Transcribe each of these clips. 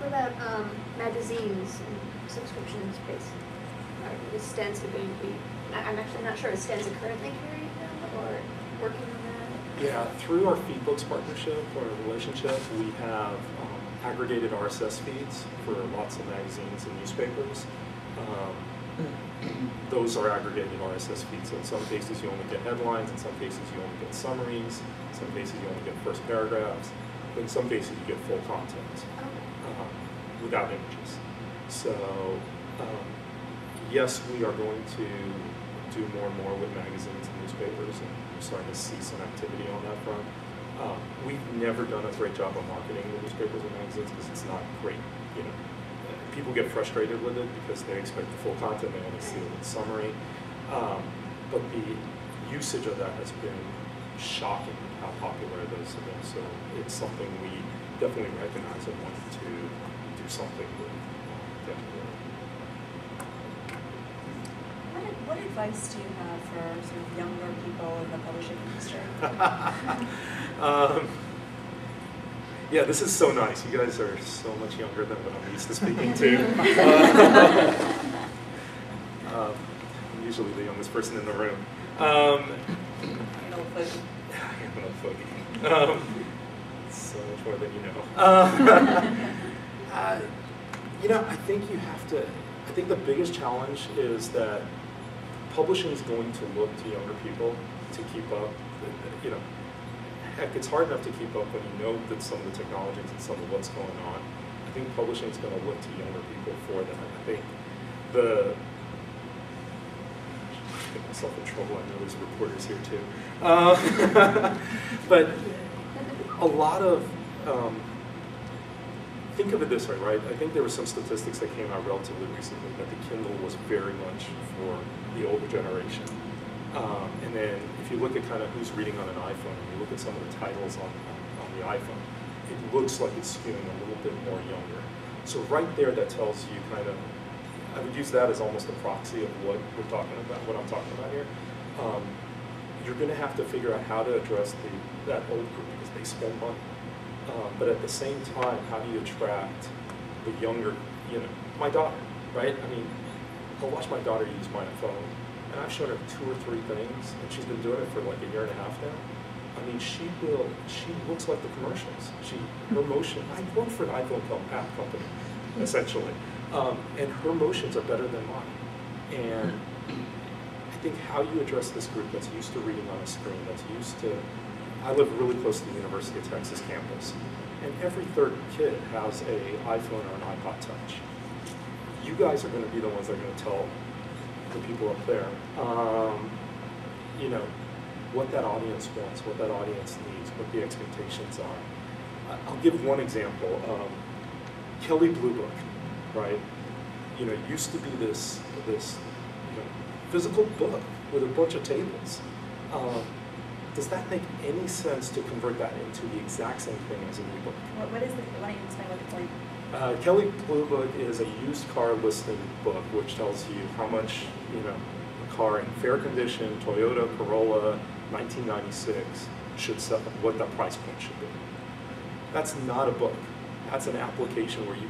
What about magazines and subscription space? Is Stanza going to be, I'm actually not sure, is Stanza currently carrying them or working on that? Yeah, through our Feedbooks partnership or relationship, we have aggregated RSS feeds for lots of magazines and newspapers. Those are aggregated RSS feeds. So in some cases you only get headlines, in some cases you only get summaries, in some cases you only get first paragraphs, but in some cases you get full content without images. So yes, we are going to do more and more with magazines and newspapers, and we're starting to see some activity on that front. We've never done a great job of marketing the newspapers and magazines because it's not great. You know, people get frustrated with it because they expect the full content, they only see a little summary. But the usage of that has been shocking how popular it is. So it's something we definitely recognize and want to do something with. What advice do you have for sort of younger people in the publishing industry? Yeah, this is so nice. You guys are so much younger than what I'm used to speaking to. I'm usually the youngest person in the room. An old fogey. I'm an old fogey. So much more than you know. You know, I think you have to, I think the biggest challenge is that publishing is going to look to younger people to keep up. You know, heck, it's hard enough to keep up when you know that some of the technologies and some of what's going on. I think publishing is going to look to younger people for that. I think I get myself in trouble. I know there's reporters here too. But a lot of, think of it this way, right? I think there were some statistics that came out relatively recently that the Kindle was very much for the older generation. And then if you look at kind of who's reading on an iPhone, and you look at some of the titles on the iPhone, it looks like it's skewing a little bit more younger. So right there, that tells you kind of, I would use that as almost a proxy of what we're talking about, what I'm talking about here. You're going to have to figure out how to address that old group because they spend money. But at the same time, how do you attract the younger, you know, my daughter, right? I mean, I'll watch my daughter use my phone, and I've shown her 2 or 3 things, and she's been doing it for like 1.5 years now. I mean, she looks like the commercials. Her motion, I work for an iPhone app company, essentially, and her motions are better than mine. And I think how you address this group that's used to reading on a screen, that's used to, I live really close to the University of Texas campus, and every 3rd kid has an iPhone or an iPod Touch. You guys are going to be the ones that are going to tell the people up there, you know, what that audience wants, what that audience needs, what the expectations are. I'll give one example. Kelly Blue Book, right? You know, used to be this you know, physical book with a bunch of tables. Does that make any sense to convert that into the exact same thing as an ebook? What is the, why don't you explain what the point? Kelly Blue Book is a used car listing book which tells you how much, you know, a car in fair condition, Toyota Corolla, 1996, should sell, what the price point should be. That's not a book. That's an application where you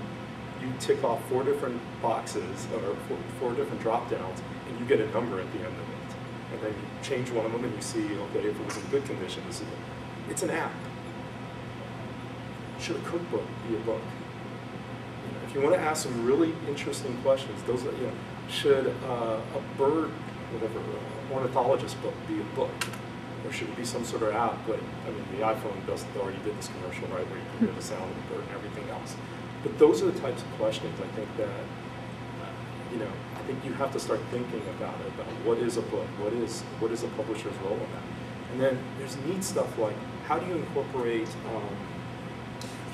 tick off 4 different boxes or 4 different drop downs, and you get a number at the end of it. And then you change one of them and you see, okay, if it was in good condition, this is it. It's an app. Should a cookbook be a book? You know, if you want to ask some really interesting questions, those are, you know, should a bird, whatever, ornithologist book be a book? Or should it be some sort of app? But I mean, the iPhone already did this commercial, right, where you can hear the sound of the bird and everything else. But those are the types of questions I think that, you know, I think you have to start thinking about it, about what is a book, what is a publisher's role in that. And then there's neat stuff like, how do you incorporate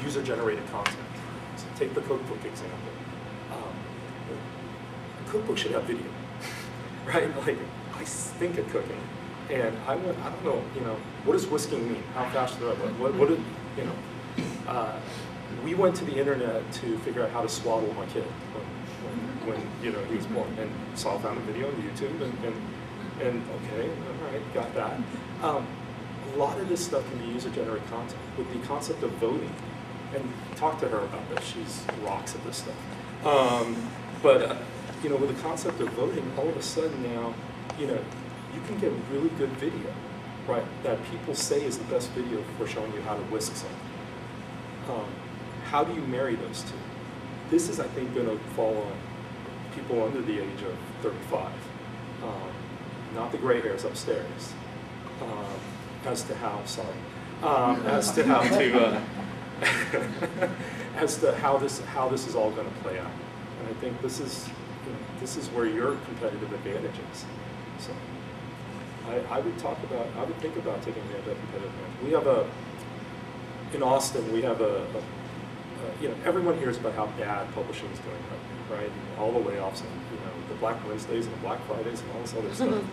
user-generated content? So take the cookbook example. A cookbook should have video, right? Like, I stink at cooking. And I don't know, you know, what does whisking mean? How fast do I, what did, you know, we went to the internet to figure out how to swaddle my kid when you know, he was born, and found a video on YouTube, and okay, all right, got that. A lot of this stuff can be user-generated content. With the concept of voting, And talk to her about this. She's rocks at this stuff. You know, with the concept of voting, all of a sudden now, you know, you can get really good video, right? That people say is the best video for showing you how to whisk something. How do you marry those two? This is, I think, going to fall on people under the age of 35, not the gray hairs upstairs. As to how, sorry, as to how to, as to how this is all going to play out. And I think this is, you know, this is where your competitive advantage is. So I would think about taking advantage of that competitive advantage. We have in Austin, we have you know, everyone hears about how bad publishing is doing right? And all the layoffs and, you know, the Black Wednesdays and the Black Fridays and all this other stuff.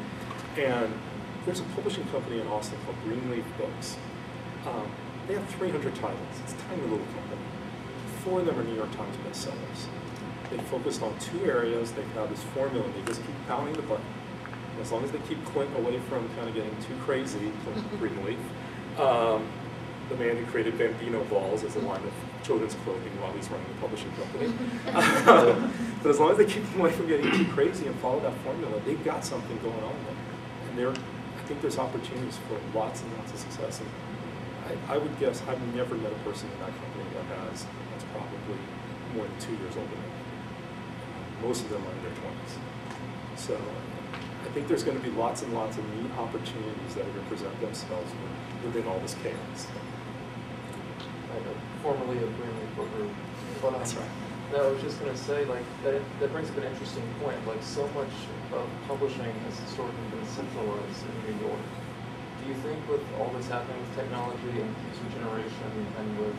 And there's a publishing company in Austin called Greenleaf Books. They have 300 titles. It's a tiny little company. 4 of them are New York Times bestsellers. They focused on 2 areas. They've got this formula, and they just keep pounding the button. And as long as they keep Clint away from kind of getting too crazy, Greenleaf, the man who created Bambino balls as a line of children's clothing while he's running the publishing company. But as long as they keep him away from getting too crazy and follow that formula, they've got something going on there. And I think there's opportunities for lots and lots of success. And I would guess I've never met a person in that company that's probably more than 2 years older than me. Most of them are in their 20s. So I think there's going to be lots and lots of neat opportunities that are going to present themselves within all this chaos. Formerly of Greenleaf Booker. But, that's right. No, I was just going to say, like, that brings up an interesting point. Like, so much of publishing has historically been centralized in New York. Do you think with all that's happening with technology and user generation and with,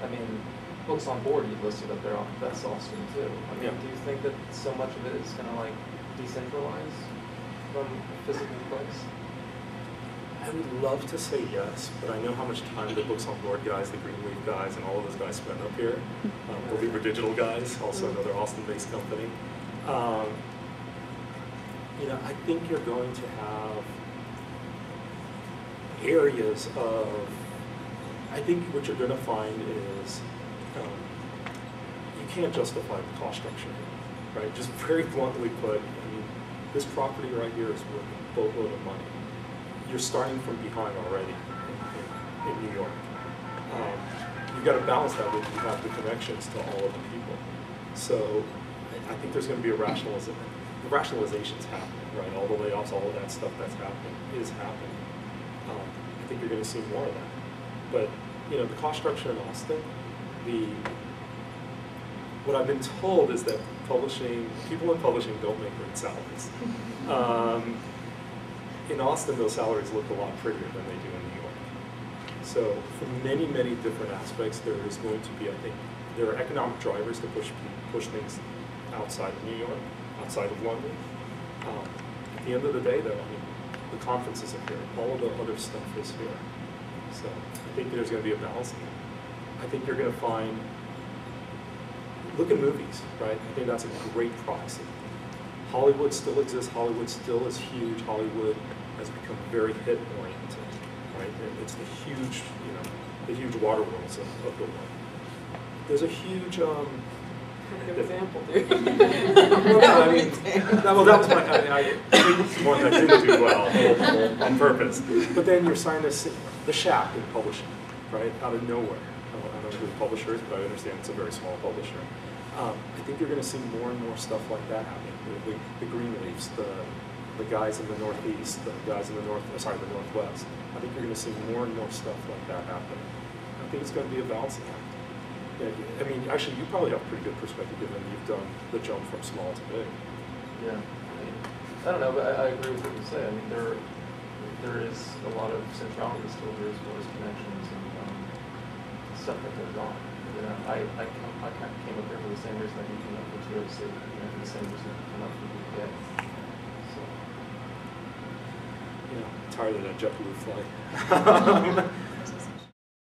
I mean, books on board you listed up there, that's Austin too. I mean, do you think that so much of it is going to, like, decentralize from a physical place? I would love to say yes, but I know how much time the Books on Board guys, the Greenleaf guys, and all of those guys spend up here. The Libra Digital guys, also another Austin-based company. You know, I think you're going to have areas of, I think what you're going to find is you can't justify the cost structure, right? Just very bluntly put, I mean, this property right here is worth a boatload of money. You're starting from behind already in New York. You've got to balance that with you have the connections to all of the people. So I think there's going to be a rationalization. The rationalization's happening, right? All the layoffs, all of that stuff that's happening is happening. I think you're going to see more of that. But you know, the cost structure in Austin, what I've been told is that people in publishing don't make great salaries. In Austin, those salaries look a lot prettier than they do in New York. So for many, many different aspects, there is going to be, I think, there are economic drivers to push things outside of New York, outside of London. At the end of the day, though, I mean, the conferences are here. All of the other stuff is here. So I think there's going to be a balance in that. I think you're going to find, look at movies, right? I think that's a great proxy. Hollywood still exists. Hollywood still is huge. Hollywood has become very hit-oriented, right? It's the huge, you know, the huge water worlds of the world. There's a huge. Good example, dude. Well, I mean, that was my. I think one that didn't do well on purpose. But then you're starting to see the Shack in publishing, right? Out of nowhere. I don't know who the publisher is, but I understand it's a very small publisher. I think you're going to see more and more stuff like that happening. The Greenleafs, the guys in the Northeast, the guys in the the Northwest. I think you're going to see more and more stuff like that happen. I think it's going to be a balancing act. I mean, actually, you probably have a pretty good perspective given you've done the jump from small to big. Yeah, I don't know, but I agree with what you say. I mean, there is a lot of centrality still here as far as connections and stuff that goes on. You know, I kind of came up here for the same reason that you came up for TOC, you know, for the same reason you came up for DPA. So. Yeah, tired of that JetBlue flight.